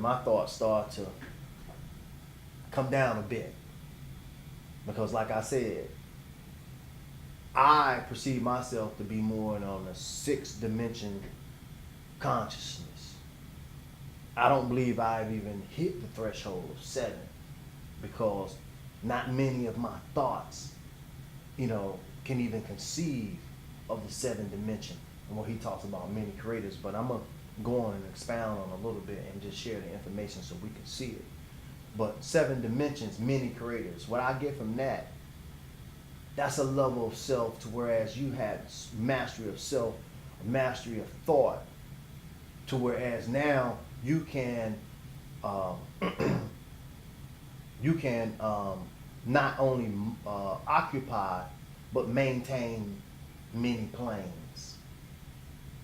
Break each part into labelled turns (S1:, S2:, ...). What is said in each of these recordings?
S1: my thoughts start to come down a bit. Because like I said, I perceive myself to be more on the sixth dimension consciousness. I don't believe I've even hit the threshold of 7 because not many of my thoughts, can even conceive of the 7th dimension and where he talks about many creators. But I'm going to go on and expound on a little bit and just share the information so we can see it. But 7 dimensions, many creators. What I get from that, that's a level of self to whereas you had mastery of self, mastery of thought, to whereas now you can not only occupy but maintain many planes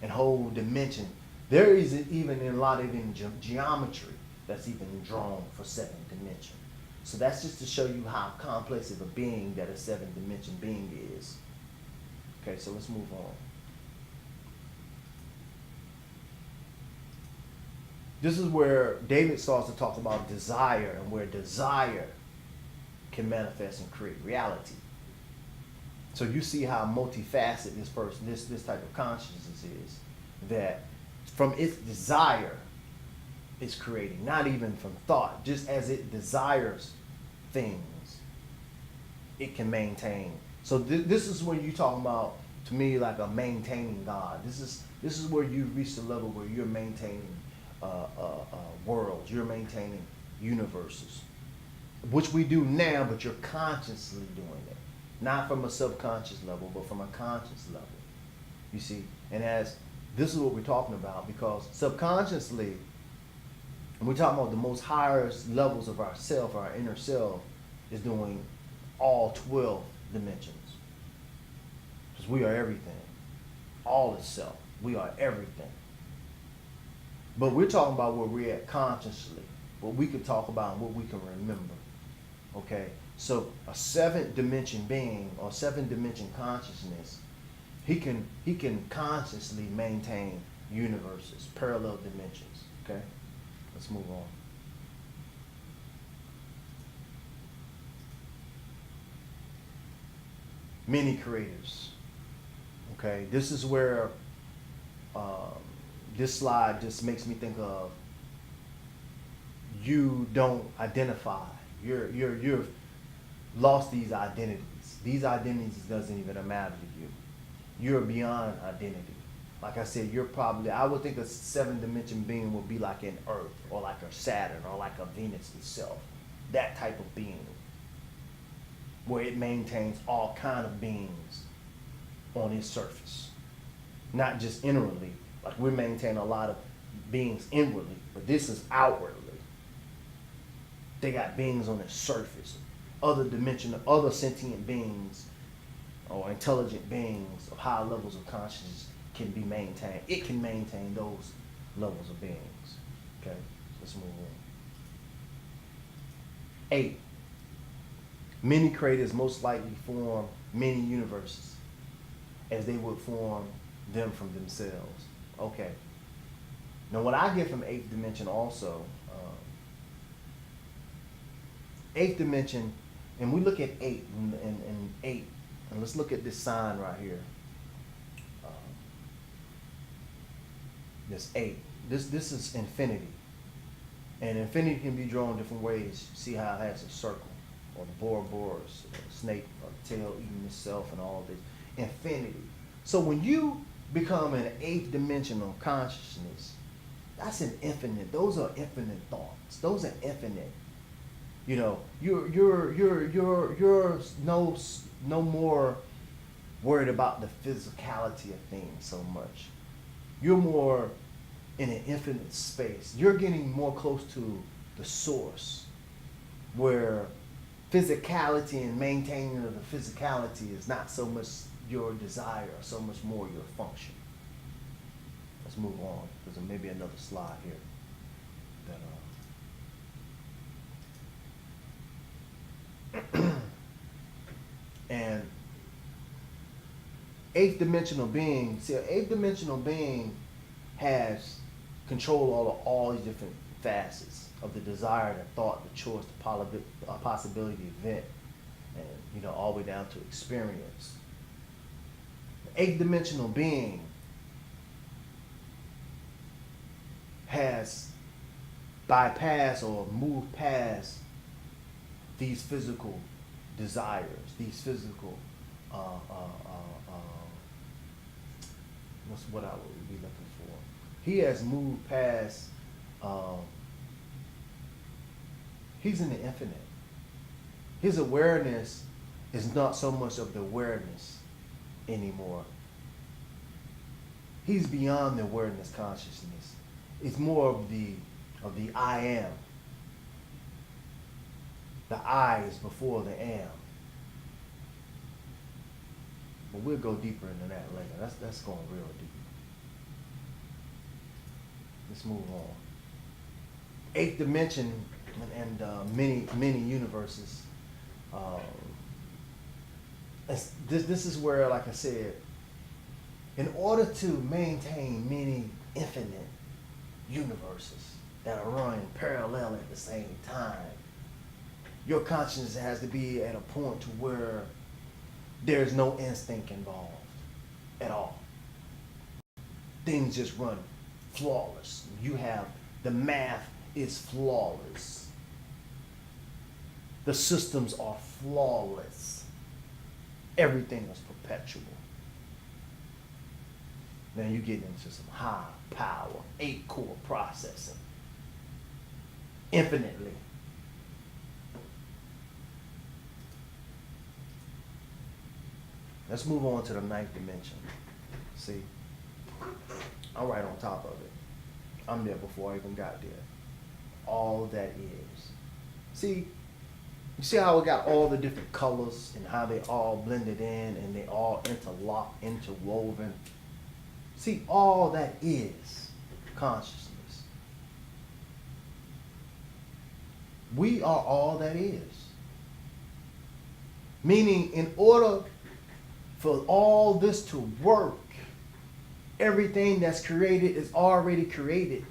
S1: and whole dimension. There is even a lot of geometry that's even drawn for 7th dimension. So that's just to show you how complex of a being that a 7th dimension being is. Okay, so let's move on. This is where David starts to talk about desire and where desire can manifest and create reality. So you see how multifaceted this person, this type of consciousness is, that from its desire, it's creating, not even from thought, just as it desires things, it can maintain. So this is where you're talking about, to me, like a maintaining God. This is where you've reached a level where you're maintaining worlds, you're maintaining universes, which we do now, but you're consciously doing it. Not from a subconscious level, but from a conscious level. You see, and as this is what we're talking about, because subconsciously, and we're talking about the most highest levels of our self, our inner self, is doing all 12 dimensions. Because we are everything. All is self. We are everything. But we're talking about where we're at consciously, what we can talk about and what we can remember. Okay? So a 7th dimension being or 7th dimension consciousness, he can consciously maintain universes, parallel dimensions. Okay? Let's move on. Many creators. Okay, this is where this slide just makes me think of you don't identify. You've lost these identities. These identities doesn't even matter to you. You're beyond identity. Like I said, I would think a 7th dimension being would be like an Earth or like a Saturn or like a Venus itself. That type of being. Where it maintains all kind of beings on its surface. Not just inwardly. Like we maintain a lot of beings inwardly, but this is outwardly. They got beings on the surface. Other dimension, other sentient beings or intelligent beings of high levels of consciousness can be maintained. It can maintain those levels of beings. Okay, let's move on. 8. Many creators most likely form many universes as they would form them from themselves. Okay. Now what I get from 8th dimension also, 8th dimension, and we look at 8 and 8, and let's look at this sign right here. This 8. This is infinity. And infinity can be drawn different ways. See how it has a circle, or the Ouroboros, or the snake, or the tail eating itself, and all of this. Infinity. So when you become an 8th dimensional consciousness, that's an infinite. Those are infinite thoughts. Those are infinite. You know, you're no more worried about the physicality of things so much. You're more in an infinite space. You're getting more close to the source, where physicality and maintaining of the physicality is not so much your desire, so much more your function. Let's move on. There's maybe another slide here that and 8th dimensional being, see, an 8th dimensional being has control over all these different facets of the desire, the thought, the choice, the possibility, the event, and all the way down to experience. The eighth dimensional being has bypassed or moved past these physical desires, these physical what's what I would be looking for. He has moved past. He's in the infinite. His awareness is not so much of the awareness anymore. He's beyond the awareness consciousness. It's more of the I am. The I is before the am. But we'll go deeper into that later. That's going real deep. Let's move on. Eighth dimension and many universes. This is where, like I said, in order to maintain many infinite universes that are running parallel at the same time, your consciousness has to be at a point to where there's no instinct involved at all. Things just run flawless. The math is flawless. The systems are flawless. Everything is perpetual. Then you get into some high power, 8-core processing. Infinitely. Let's move on to the ninth dimension. See, I'm right on top of it. I'm there before I even got there. All that is. See, you see how we got all the different colors and how they all blended in and they all interlocked, interwoven. See, all that is consciousness. We are all that is. Meaning, in order for all this to work, everything that's created is already created.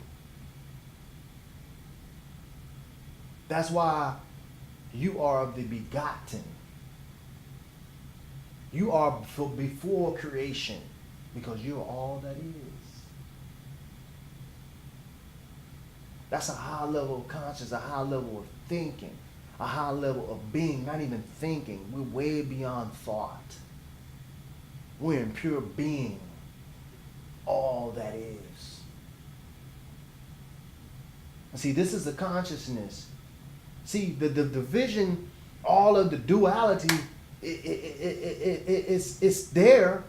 S1: That's why you are of the begotten. You are before creation because you're all that is. That's a high level of consciousness, a high level of thinking, a high level of being, not even thinking. We're way beyond thought. We're in pure being. All that is. See, this is the consciousness. See, the vision, all of the duality, it's there,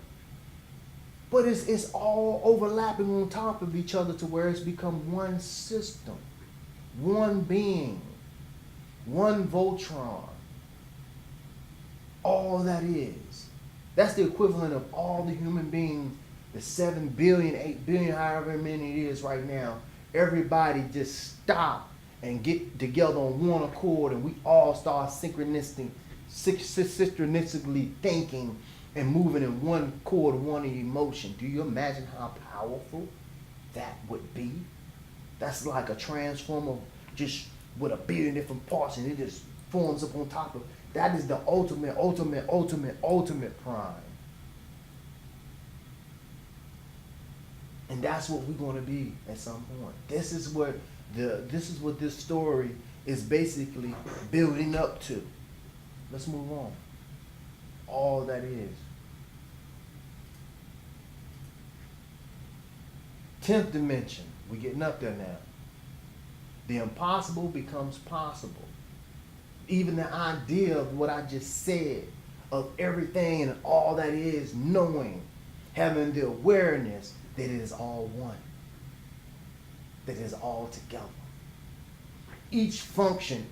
S1: but it's all overlapping on top of each other to where it's become one system, one being, one Voltron. All that is. That's the equivalent of all the human beings, the 7 billion, 8 billion, however many it is right now. Everybody just stop and get together on one accord, and we all start synchronistically thinking and moving in one chord, one emotion. Do you imagine how powerful that would be? That's like a transformer just with a billion different parts, and it just forms up on top of. That is the ultimate prime. And that's what we're going to be at some point. This is what this story is basically building up to. Let's move on. All that is. 10th dimension. We're getting up there now. The impossible becomes possible. Even the idea of what I just said, of everything and all that is, knowing, having the awareness that it is all one, that it is all together. Each functioning,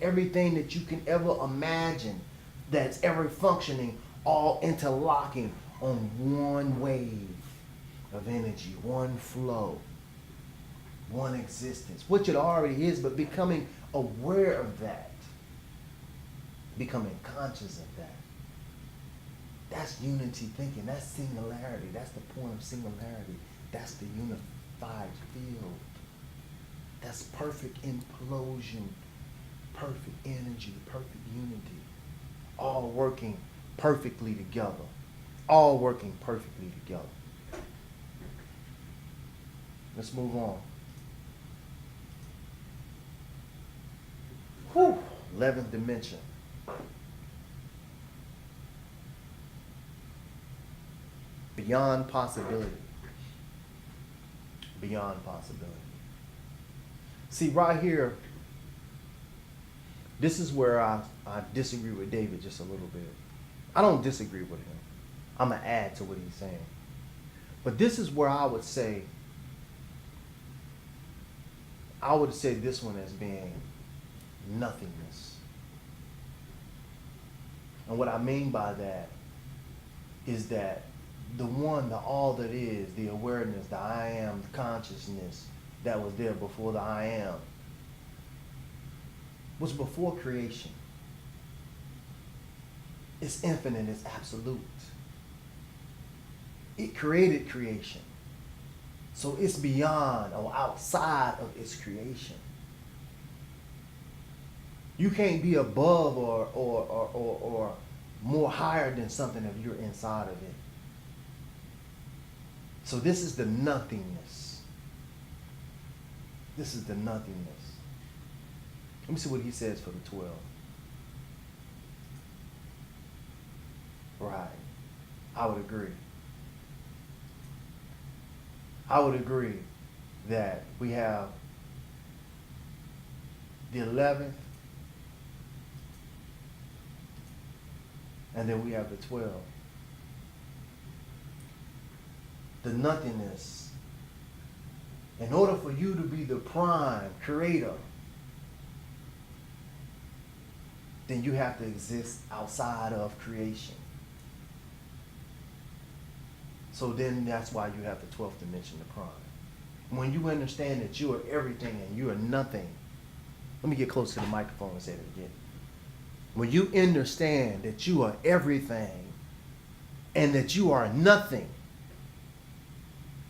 S1: everything that you can ever imagine that's ever functioning, all interlocking on one wave of energy, one flow, one existence, which it already is, but becoming aware of that, becoming conscious of that. That's unity thinking. That's singularity. That's the point of singularity. That's the unified field. That's perfect implosion, perfect energy, perfect unity, all working perfectly together, all working perfectly together. Let's move on. Whew. 11th dimension. Beyond possibility. Beyond possibility. See, right here, this is where I disagree with David just a little bit. I don't disagree with him. I'm going to add to what he's saying. But this is where I would say this one as being nothingness. And what I mean by that is that the one, the all that is, the awareness, the I am, the consciousness that was there before the I am, was before creation. It's infinite, it's absolute. It created creation. So it's beyond or outside of its creation. You can't be above or more higher than something if you're inside of it. So this is the nothingness. This is the nothingness. Let me see what he says for the 12. Right. I would agree. I would agree that we have the 11th, and then we have the 12. The nothingness. In order for you to be the prime creator, then you have to exist outside of creation. So then that's why you have the 12th dimension, the prime. When you understand that you are everything and you are nothing, let me get close to the microphone and say it again. When you understand that you are everything and that you are nothing,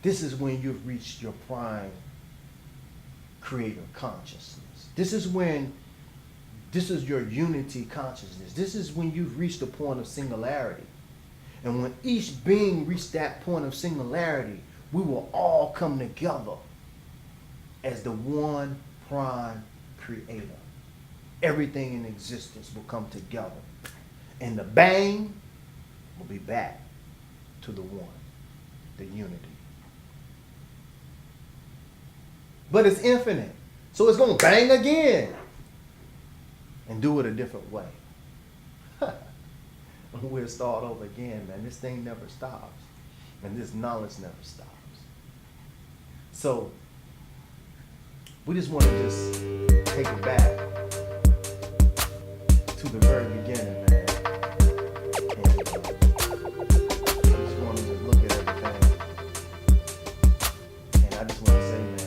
S1: this is when you've reached your prime creator consciousness. This is your unity consciousness. This is when you've reached the point of singularity. And when each being reached that point of singularity, we will all come together as the one prime creator. Everything in existence will come together. And the bang will be back to the one, the unity. But it's infinite. So it's going to bang again. And do it a different way. We'll start over again, man. This thing never stops. And this knowledge never stops. So, we just want to just take it back to the very beginning, man. And we just want to just look at everything. And I just want to say, man,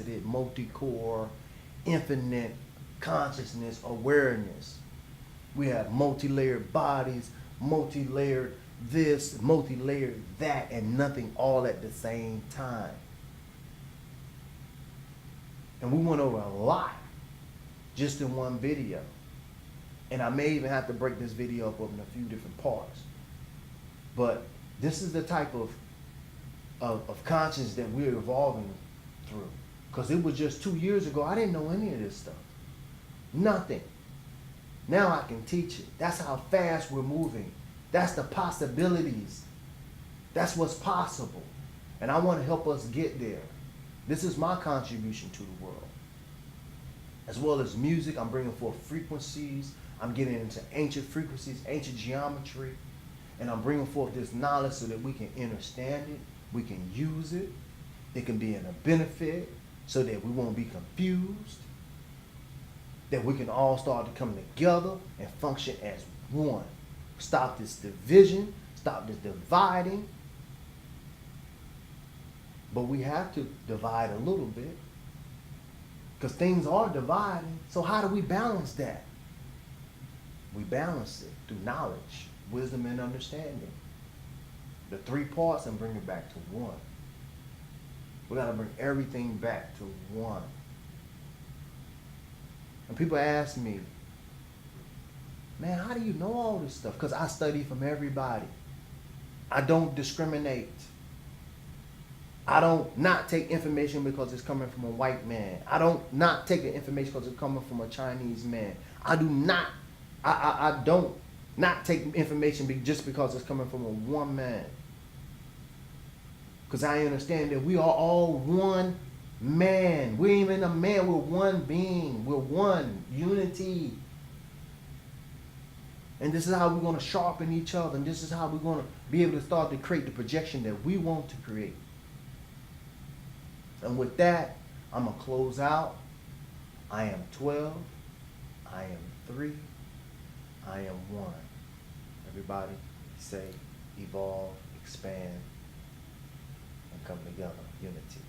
S1: that multi-core, infinite consciousness, awareness. We have multi-layered bodies, multi-layered this, multi-layered that, and nothing all at the same time. And we went over a lot just in one video. And I may even have to break this video up in a few different parts. But this is the type of consciousness that we're evolving through. Because it was just 2 years ago, I didn't know any of this stuff. Nothing. Now I can teach it. That's how fast we're moving. That's the possibilities. That's what's possible. And I want to help us get there. This is my contribution to the world. As well as music, I'm bringing forth frequencies. I'm getting into ancient frequencies, ancient geometry. And I'm bringing forth this knowledge so that we can understand it, we can use it, it can be in a benefit, so that we won't be confused, that we can all start to come together and function as one. Stop this division, stop this dividing. But we have to divide a little bit, because things are dividing. So how do we balance that? We balance it through knowledge, wisdom, and understanding. The three parts, and bring it back to one. We got to bring everything back to one. And people ask me, man, how do you know all this stuff? Because I study from everybody. I don't discriminate. I don't not take information because it's coming from a white man. I don't not take the information because it's coming from a Chinese man. I don't not take information just because it's coming from a one man. Because I understand that we are all one man. We ain't even a man, we're one being. We're one, unity. And this is how we're going to sharpen each other. And this is how we're going to be able to start to create the projection that we want to create. And with that, I'm going to close out. I am 12. I am 3. I am 1. Everybody say, evolve, expand, and come together. Unity.